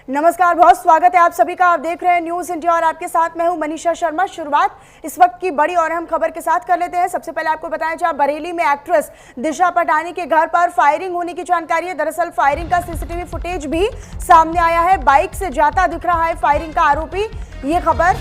नमस्कार, बहुत स्वागत है आप सभी का। आप देख रहे हैं न्यूज इंडिया और आपके साथ मैं हूं मनीषा शर्मा। शुरुआत इस वक्त की बड़ी और अहम खबर के साथ कर लेते हैं। सबसे पहले आपको बताएं, जहां बरेली में एक्ट्रेस दिशा पटानी के घर पर फायरिंग होने की जानकारी है। दरअसल फायरिंग का सीसीटीवी फुटेज भी सामने आया है। बाइक से जाता दिख रहा है फायरिंग का आरोपी, ये खबर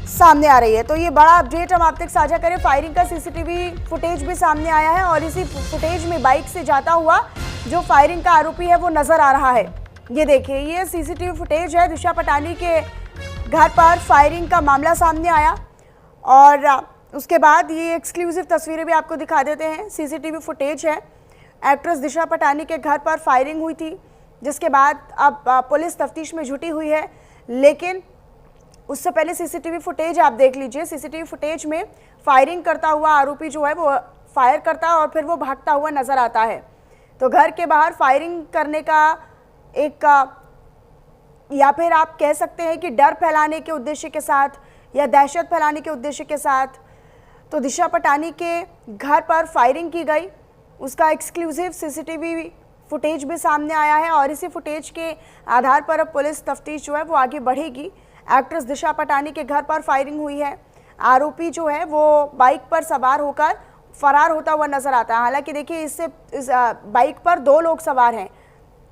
सामने आ रही है। तो ये बड़ा अपडेट हम आप तक साझा करें। फायरिंग का सीसीटीवी फुटेज भी सामने आया है और इसी फुटेज में बाइक से जाता हुआ जो फायरिंग का आरोपी है वो नजर आ रहा है। ये देखिए, ये सीसीटीवी फुटेज है। दिशा पटानी के घर पर फायरिंग का मामला सामने आया और उसके बाद ये एक्सक्लूसिव तस्वीरें भी आपको दिखा देते हैं। सीसीटीवी फुटेज है, एक्ट्रेस दिशा पटानी के घर पर फायरिंग हुई थी, जिसके बाद अब पुलिस तफ्तीश में जुटी हुई है। लेकिन उससे पहले सीसीटीवी फुटेज आप देख लीजिए। सीसीटीवी फुटेज में फायरिंग करता हुआ आरोपी जो है वो फायर करता है और फिर वो भागता हुआ नजर आता है। तो घर के बाहर फायरिंग करने का एक या फिर आप कह सकते हैं कि डर फैलाने के उद्देश्य के साथ या दहशत फैलाने के उद्देश्य के साथ तो दिशा पटानी के घर पर फायरिंग की गई। उसका एक्सक्लूसिव सीसीटीवी फुटेज भी सामने आया है और इसी फुटेज के आधार पर अब पुलिस तफ्तीश जो है वो आगे बढ़ेगी। एक्ट्रेस दिशा पटानी के घर पर फायरिंग हुई है। आरोपी जो है वो बाइक पर सवार होकर फरार होता हुआ नजर आता है। हालांकि देखिए, इस बाइक पर दो लोग सवार हैं,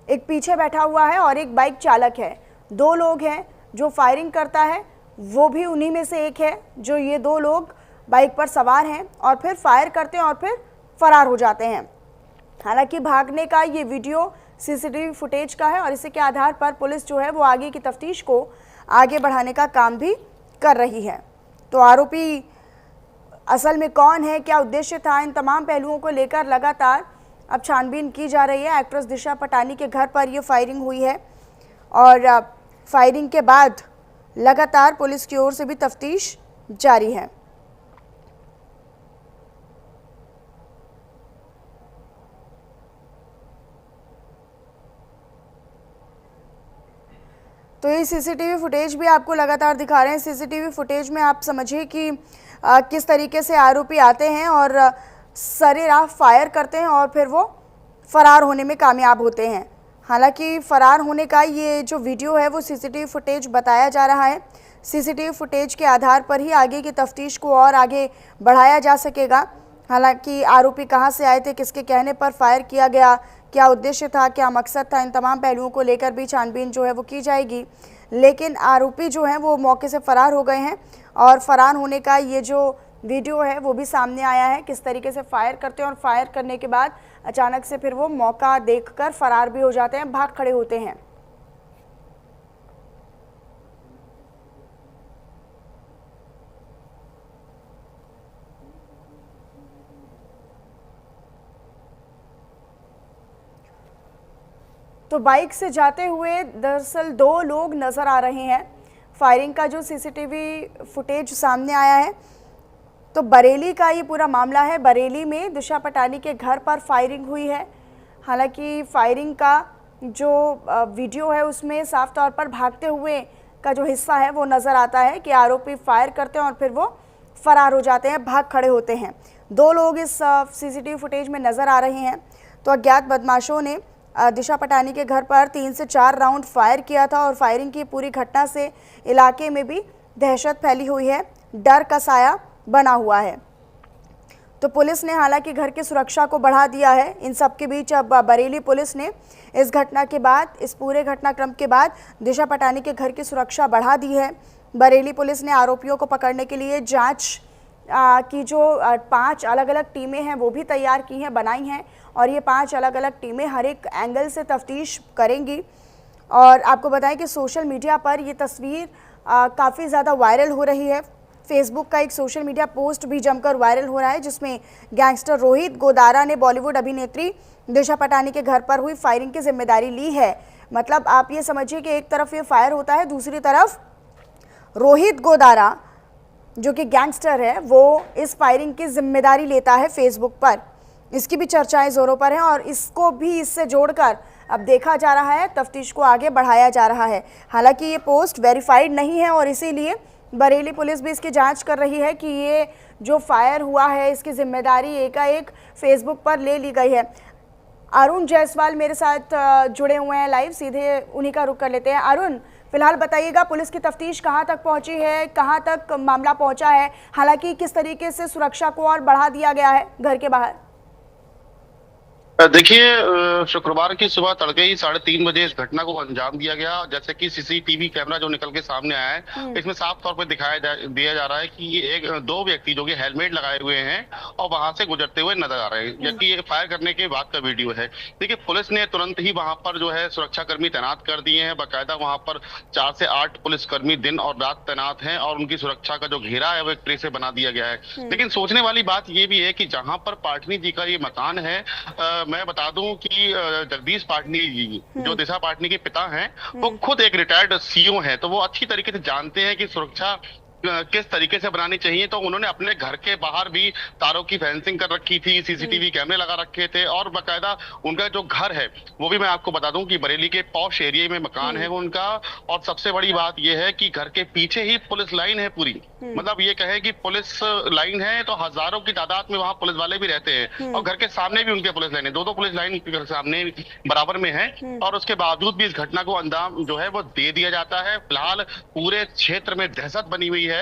एक पीछे बैठा हुआ है और एक बाइक चालक है। दो लोग हैं। जो फायरिंग करता है वो भी उन्हीं में से एक है। जो ये दो लोग बाइक पर सवार हैं और फिर फायर करते हैं और फिर फरार हो जाते हैं। हालांकि भागने का ये वीडियो सीसीटीवी फुटेज का है और इसी के आधार पर पुलिस जो है वो आगे की तफ्तीश को आगे बढ़ाने का काम भी कर रही है। तो आरोपी असल में कौन है, क्या उद्देश्य था, इन तमाम पहलुओं को लेकर लगातार अब छानबीन की जा रही है। एक्ट्रेस दिशा पटानी के घर पर ये फायरिंग हुई है और फायरिंग के बाद लगातार पुलिस की ओर से भी तफ्तीश जारी है। तो ये सीसीटीवी फुटेज भी आपको लगातार दिखा रहे हैं। सीसीटीवी फुटेज में आप समझिए कि किस तरीके से आरोपी आते हैं और सरेराह फायर करते हैं और फिर वो फरार होने में कामयाब होते हैं। हालांकि फरार होने का ये जो वीडियो है वो सीसीटीवी फुटेज बताया जा रहा है। सीसीटीवी फुटेज के आधार पर ही आगे की तफ्तीश को और आगे बढ़ाया जा सकेगा। हालांकि आरोपी कहां से आए थे, किसके कहने पर फायर किया गया, क्या उद्देश्य था, क्या मकसद था, इन तमाम पहलुओं को लेकर भी छानबीन जो है वो की जाएगी। लेकिन आरोपी जो हैं वो मौके से फरार हो गए हैं और फरार होने का ये जो वीडियो है वो भी सामने आया है। किस तरीके से फायर करते हैं और फायर करने के बाद अचानक से फिर वो मौका देखकर फरार भी हो जाते हैं, भाग खड़े होते हैं। तो बाइक से जाते हुए दरअसल दो लोग नजर आ रहे हैं। फायरिंग का जो सीसीटीवी फुटेज सामने आया है तो बरेली का ये पूरा मामला है। बरेली में दिशा पटानी के घर पर फायरिंग हुई है। हालांकि फायरिंग का जो वीडियो है उसमें साफ तौर पर भागते हुए का जो हिस्सा है वो नज़र आता है कि आरोपी फायर करते हैं और फिर वो फरार हो जाते हैं, भाग खड़े होते हैं। दो लोग इस सीसीटीवी फुटेज में नज़र आ रहे हैं। तो अज्ञात बदमाशों ने दिशा पटानी के घर पर 3 से 4 राउंड फायर किया था और फायरिंग की पूरी घटना से इलाके में भी दहशत फैली हुई है, डर का साया बना हुआ है। तो पुलिस ने हालांकि घर की सुरक्षा को बढ़ा दिया है। इन सब के बीच अब बरेली पुलिस ने इस घटना के बाद, इस पूरे घटनाक्रम के बाद दिशा पटानी के घर की सुरक्षा बढ़ा दी है। बरेली पुलिस ने आरोपियों को पकड़ने के लिए जांच की जो 5 अलग अलग टीमें हैं वो भी तैयार की हैं, बनाई हैं और ये 5 अलग अलग टीमें हर एक एंगल से तफ्तीश करेंगी। और आपको बताएं कि सोशल मीडिया पर ये तस्वीर काफ़ी ज़्यादा वायरल हो रही है। फेसबुक का एक सोशल मीडिया पोस्ट भी जमकर वायरल हो रहा है, जिसमें गैंगस्टर रोहित गोदारा ने बॉलीवुड अभिनेत्री दिशा पटानी के घर पर हुई फायरिंग की जिम्मेदारी ली है। मतलब आप ये समझिए कि एक तरफ ये फायर होता है, दूसरी तरफ रोहित गोदारा जो कि गैंगस्टर है वो इस फायरिंग की जिम्मेदारी लेता है फेसबुक पर। इसकी भी चर्चाएं जोरों पर हैं और इसको भी इससे जोड़कर अब देखा जा रहा है, तफ्तीश को आगे बढ़ाया जा रहा है। हालांकि ये पोस्ट वेरीफाइड नहीं है और इसीलिए बरेली पुलिस भी इसकी जांच कर रही है कि ये जो फायर हुआ है इसकी जिम्मेदारी एकाएक फेसबुक पर ले ली गई है। अरुण जायसवाल मेरे साथ जुड़े हुए हैं लाइव, सीधे उन्हीं का रुख कर लेते हैं। अरुण, फिलहाल बताइएगा पुलिस की तफ्तीश कहां तक पहुंची है, कहां तक मामला पहुंचा है, हालांकि किस तरीके से सुरक्षा को और बढ़ा दिया गया है घर के बाहर? देखिए, शुक्रवार की सुबह तड़के ही 3:30 बजे इस घटना को अंजाम दिया गया। जैसे कि सीसीटीवी कैमरा जो निकल के सामने आया है, इसमें साफ तौर पर दिया जा रहा है कि ये दो व्यक्ति जो कि हेलमेट लगाए हुए हैं और वहां से गुजरते हुए नजर आ रहे हैं, जबकि ये फायर करने के बाद का वीडियो है। देखिए, पुलिस ने तुरंत ही वहां पर जो है सुरक्षाकर्मी तैनात कर दिए हैं। बाकायदा वहां पर 4 से 8 पुलिसकर्मी दिन और रात तैनात हैं और उनकी सुरक्षा का जो घेरा है वो एक तरह से बना दिया गया है। लेकिन सोचने वाली बात ये भी है कि जहां पर पाटनी जी का ये मकान है, मैं बता दूं कि जगदीश पाटनी जी जो दिशा पाटनी के पिता हैं, वो खुद एक रिटायर्ड सीओ हैं, तो वो अच्छी तरीके से जानते हैं कि सुरक्षा किस तरीके से बनानी चाहिए। तो उन्होंने अपने घर के बाहर भी तारों की फेंसिंग कर रखी थी, सीसीटीवी कैमरे लगा रखे थे और बाकायदा उनका जो घर है वो भी मैं आपको बता दूं कि बरेली के पॉश एरिया में मकान है वो उनका। और सबसे बड़ी बात यह है कि घर के पीछे ही पुलिस लाइन है पूरी, मतलब ये कहे कि पुलिस लाइन है तो हजारों की तादाद में वहां पुलिस वाले भी रहते हैं और घर के सामने भी उनके पुलिस लाइन है, दो पुलिस लाइन सामने बराबर में है। और उसके बावजूद भी इस घटना को अंजाम जो है वो दे दिया जाता है। फिलहाल पूरे क्षेत्र में दहशत बनी हुई है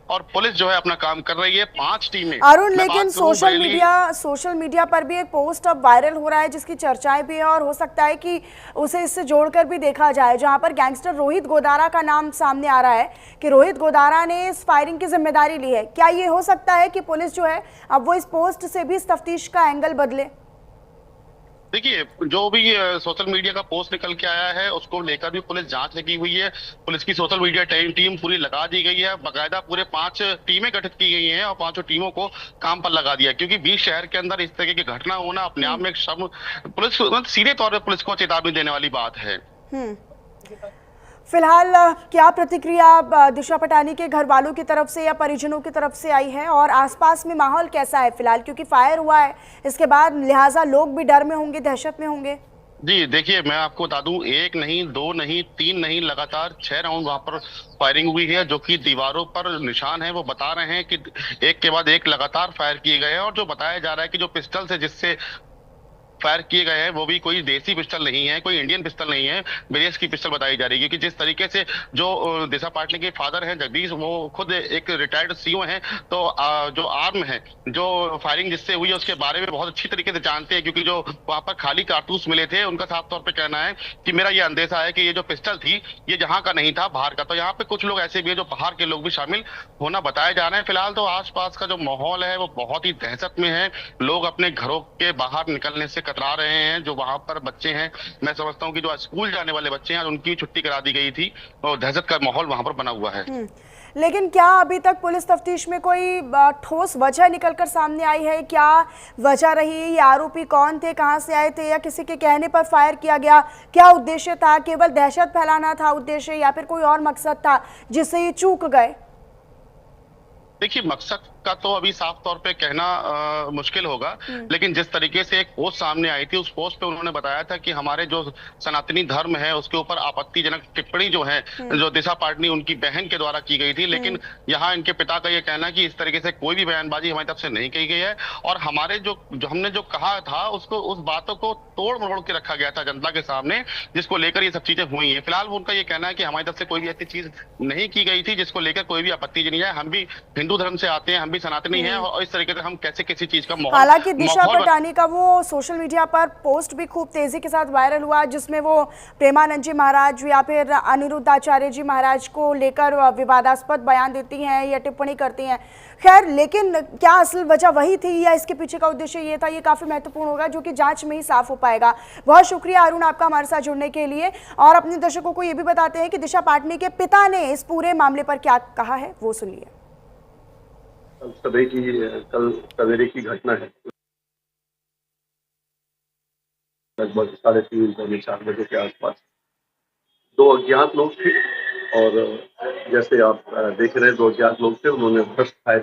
और पुलिस जो है अपना काम कर रही है। 5 टीमें। अरुण, लेकिन सोशल मीडिया पर भी एक पोस्ट अब वायरल हो रहा है जिसकी चर्चाएं भी है और हो सकता है कि उसे इससे जोड़कर भी देखा जाए, जहां पर गैंगस्टर रोहित गोदारा का नाम सामने आ रहा है कि रोहित गोदारा ने इस फायरिंग की जिम्मेदारी ली है। क्या ये हो सकता है कि पुलिस जो है अब वो इस पोस्ट से भी इस तफ्तीश का एंगल बदले? देखिए, जो भी सोशल मीडिया का पोस्ट निकल के आया है उसको लेकर भी पुलिस जांच लगी हुई है। पुलिस की सोशल मीडिया टीम पूरी लगा दी गई है। बाकायदा पूरे 5 टीमें गठित की गई हैं और 5 टीमों को काम पर लगा दिया, क्योंकि 20 शहर के अंदर इस तरह की घटना होना अपने आप में एक पुलिस मतलब सीधे तौर पर पुलिस को चेतावनी देने वाली बात है। फिलहाल क्या प्रतिक्रिया दिशा पटानी के घर वालों की तरफ से या परिजनों की तरफ से आई है और आसपास में माहौल कैसा है फिलहाल, क्योंकि फायर हुआ है इसके बाद लिहाजा लोग भी डर में होंगे, दहशत में होंगे? जी देखिए, मैं आपको बता दूं, 1 नहीं, 2 नहीं, 3 नहीं, लगातार 6 राउंड वहां पर फायरिंग हुई है। जो कि दीवारों पर निशान है वो बता रहे हैं कि एक के बाद एक लगातार फायर किए गए हैं। और जो बताया जा रहा है कि जो पिस्टल से जिससे फायर किए गए हैं वो भी कोई देसी पिस्टल नहीं है, कोई इंडियन पिस्टल नहीं है, विदेश की पिस्टल बताई जा रही है। क्योंकि जिस तरीके से जो दिशा पाटनी के फादर हैं जगदीश, वो खुद एक रिटायर्ड सीओ हैं, तो जो आर्म है, जो फायरिंग जिससे हुई है उसके बारे में बहुत अच्छी तरीके से जानते हैं। क्योंकि जो वहां पर खाली कारतूस मिले थे, उनका साफ तौर पर कहना है कि मेरा ये अंदेशा है कि ये जो पिस्टल थी ये जहाँ का नहीं था, बाहर का। तो यहाँ पे कुछ लोग ऐसे भी है जो बाहर के लोग भी शामिल होना बताए जा रहे हैं। फिलहाल तो आसपास का जो माहौल है वो बहुत ही दहशत में है। लोग अपने घरों के बाहर निकलने से कतरा रहे हैं। जो वहां पर बच्चे हैं, मैं समझता हूं कि जो स्कूल जाने वाले बच्चे हैं उनकी छुट्टी करा दी गई थी और दहशत का माहौल वहां पर बना हुआ है। लेकिन क्या अभी तक पुलिस तफ्तीश में कोई ठोस वजह निकलकर सामने आई है? क्या वजह रही? ये आरोपी कौन थे, कहां से आए थे, या किसी के कहने पर फायर किया गया? क्या उद्देश्य था? केवल दहशत फैलाना था उद्देश्य, या फिर कोई और मकसद था जिससे ये चूक गए? देखिए, मकसद का तो अभी साफ तौर पे कहना मुश्किल होगा, लेकिन जिस तरीके से एक पोस्ट सामने आई थी उस पोस्ट पे उन्होंने बताया था कि हमारे जो सनातनी धर्म है उसके ऊपर आपत्तिजनक टिप्पणी जो है जो दिशा पाटनी उनकी बहन के द्वारा की गई थी। लेकिन यहाँ इनके पिता का ये कहना है कि इस तरीके से कोई भी बयानबाजी हमारी तरफ से नहीं की गई है और हमारे जो हमने जो कहा था उसको, उस बातों को तोड़ मरोड़ के रखा गया था जनता के सामने, जिसको लेकर ये सब चीजें हुई है। फिलहाल उनका ये कहना है कि हमारी तरफ से कोई भी ऐसी चीज नहीं की गई थी जिसको लेकर कोई भी आपत्ति नहीं है। हम भी हिंदू धर्म से आते हैं, हम भी सनातनी हैं और इस तरीके से हम कैसे किसी चीज का माहौल। हालांकि दिशा पटानी का वो सोशल मीडिया पर पोस्ट भी खूब तेजी के साथ वायरल हुआ, जिसमें वो प्रेमानंद जी महाराज या फिर अनिरुद्ध आचार्य जी महाराज को लेकर विवादास्पद बयान देती हैं या टिप्पणी करती हैं। खैर, लेकिन क्या असल वजह वही थी या इसके पीछे का उद्देश्य ये था, ये काफी महत्वपूर्ण होगा, जो कि जांच में ही साफ हो पाएगा। बहुत शुक्रिया अरुण आपका हमारे साथ जुड़ने के लिए। और अपने दर्शकों को ये भी बताते हैं कि दिशा पाटनी के पिता ने इस पूरे मामले पर क्या कहा है, वो सुनिए। कल सवेरे की घटना है, लगभग 3:30-4 बजे के आसपास 2 अज्ञात लोग थे और जैसे आप देख रहे हैं 2 अज्ञात लोग थे, उन्होंने फर्स्ट फायर